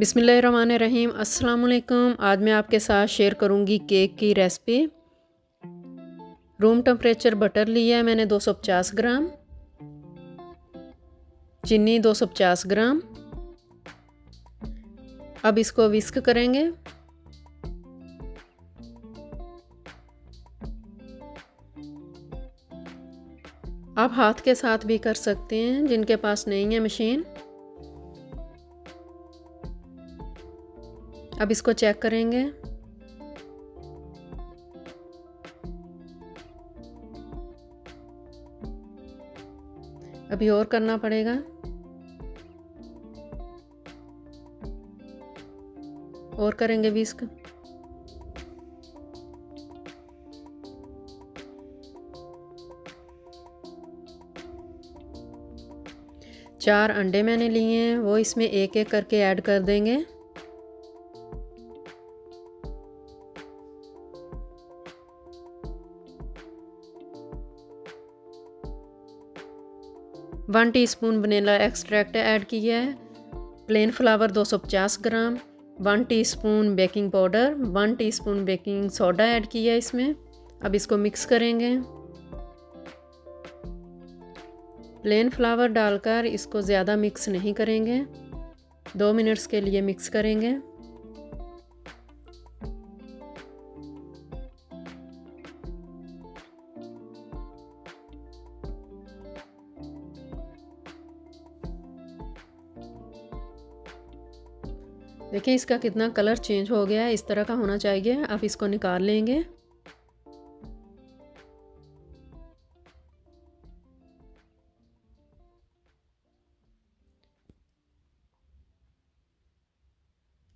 बिस्मिल्लाहिर्रहमानिर्रहीम। अस्सलाम वालेकुम। आज मैं आपके साथ शेयर करूंगी केक की रेसिपी। रूम टेम्परेचर बटर लिया है मैंने 250 ग्राम, चीनी 250 ग्राम। अब इसको विस्क करेंगे। आप हाथ के साथ भी कर सकते हैं जिनके पास नहीं है मशीन। अब इसको चेक करेंगे। अभी और करना पड़ेगा। और करेंगे विस्क। चार अंडे मैंने लिए हैं, वो इसमें एक एक करके ऐड कर देंगे। One teaspoon vanilla extract add किया है। प्लेन फ्लावर 250 ग्राम, 1 teaspoon baking powder, 1 teaspoon baking soda add किया है इसमें। अब इसको मिक्स करेंगे। प्लेन फ्लावर डालकर इसको ज़्यादा मिक्स नहीं करेंगे, 2 मिनट्स के लिए मिक्स करेंगे। देखिए इसका कितना कलर चेंज हो गया है, इस तरह का होना चाहिए। अब इसको निकाल लेंगे।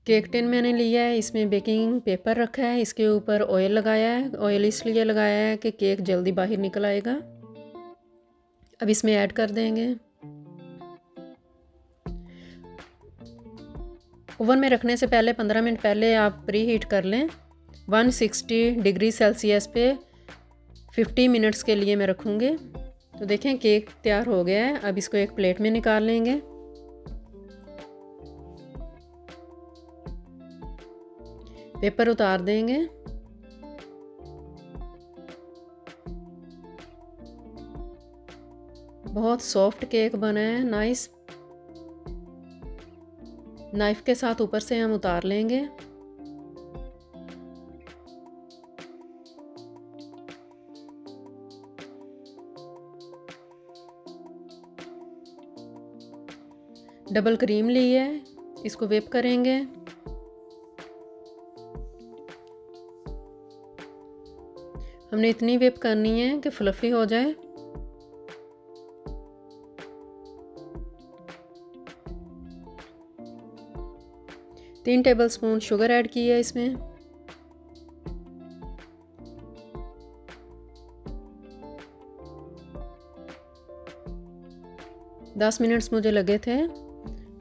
केक टिन मैंने लिया है, इसमें बेकिंग पेपर रखा है, इसके ऊपर ऑयल लगाया है। ऑयल इसलिए लगाया है कि केक जल्दी बाहर निकल आएगा। अब इसमें ऐड कर देंगे। ओवन में रखने से पहले 15 मिनट पहले आप प्री हीट कर लें। 160 डिग्री सेल्सियस पे 50 मिनट्स के लिए मैं रखूँगी। तो देखें केक तैयार हो गया है। अब इसको एक प्लेट में निकाल लेंगे। पेपर उतार देंगे। बहुत सॉफ्ट केक बना है, नाइस। नाइफ के साथ ऊपर से हम उतार लेंगे। डबल क्रीम ली है, इसको व्हिप करेंगे। हमने इतनी व्हिप करनी है कि फ्लफी हो जाए। तीन टेबलस्पून शुगर ऐड की है इसमें। दस मिनट्स मुझे लगे थे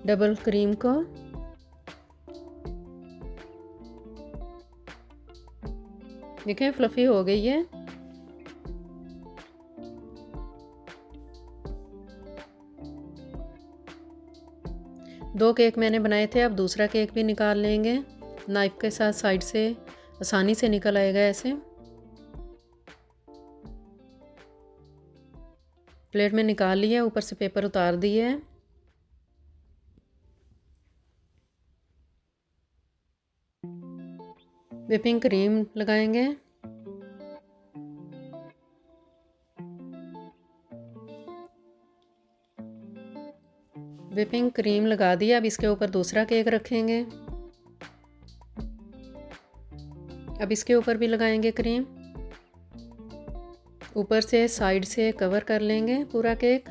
डबल क्रीम को। देखें फ्लफी हो गई है। दो केक मैंने बनाए थे, अब दूसरा केक भी निकाल लेंगे। नाइफ के साथ साइड से आसानी से निकल आएगा ऐसे। प्लेट में निकाल लिया, ऊपर से पेपर उतार दिया है। व्हिपिंग क्रीम लगाएंगे। व्हिपिंग क्रीम लगा दिया। अब इसके ऊपर दूसरा केक रखेंगे। अब इसके ऊपर भी लगाएंगे क्रीम। ऊपर से साइड से कवर कर लेंगे पूरा केक।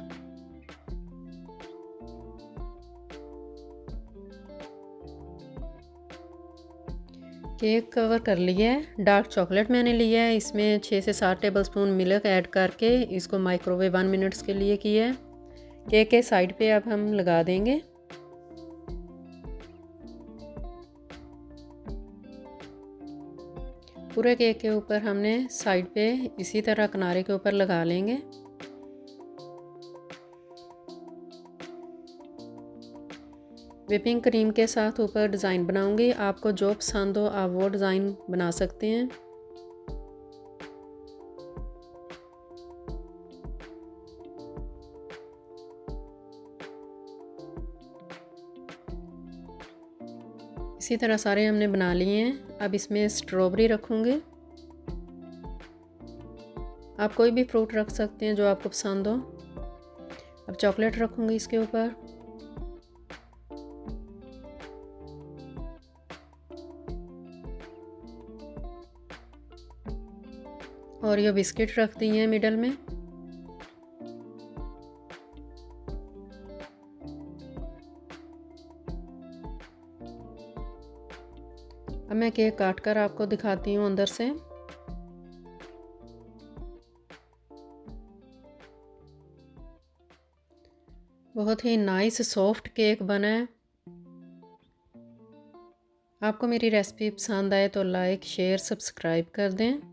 केक कवर कर लिया है। डार्क चॉकलेट मैंने लिया है, इसमें 6 से 7 टेबलस्पून मिल्क ऐड करके इसको माइक्रोवेव 1 मिनट्स के लिए किया है। केक के साइड पे अब हम लगा देंगे। पूरे केक के ऊपर हमने साइड पे इसी तरह किनारे के ऊपर लगा लेंगे। व्हिपिंग क्रीम के साथ ऊपर डिज़ाइन बनाऊंगी। आपको जो पसंद हो आप वो डिज़ाइन बना सकते हैं। इसी तरह सारे हमने बना लिए हैं। अब इसमें स्ट्रॉबेरी रखूँगी। आप कोई भी फ्रूट रख सकते हैं जो आपको पसंद हो। अब चॉकलेट रखूँगी इसके ऊपर। और ये बिस्किट रख दी हैं मिडल में। अब मैं केक काट कर आपको दिखाती हूँ अंदर से। बहुत ही नाइस सॉफ्ट केक बना है। आपको मेरी रेसिपी पसंद आए तो लाइक शेयर सब्सक्राइब कर दें।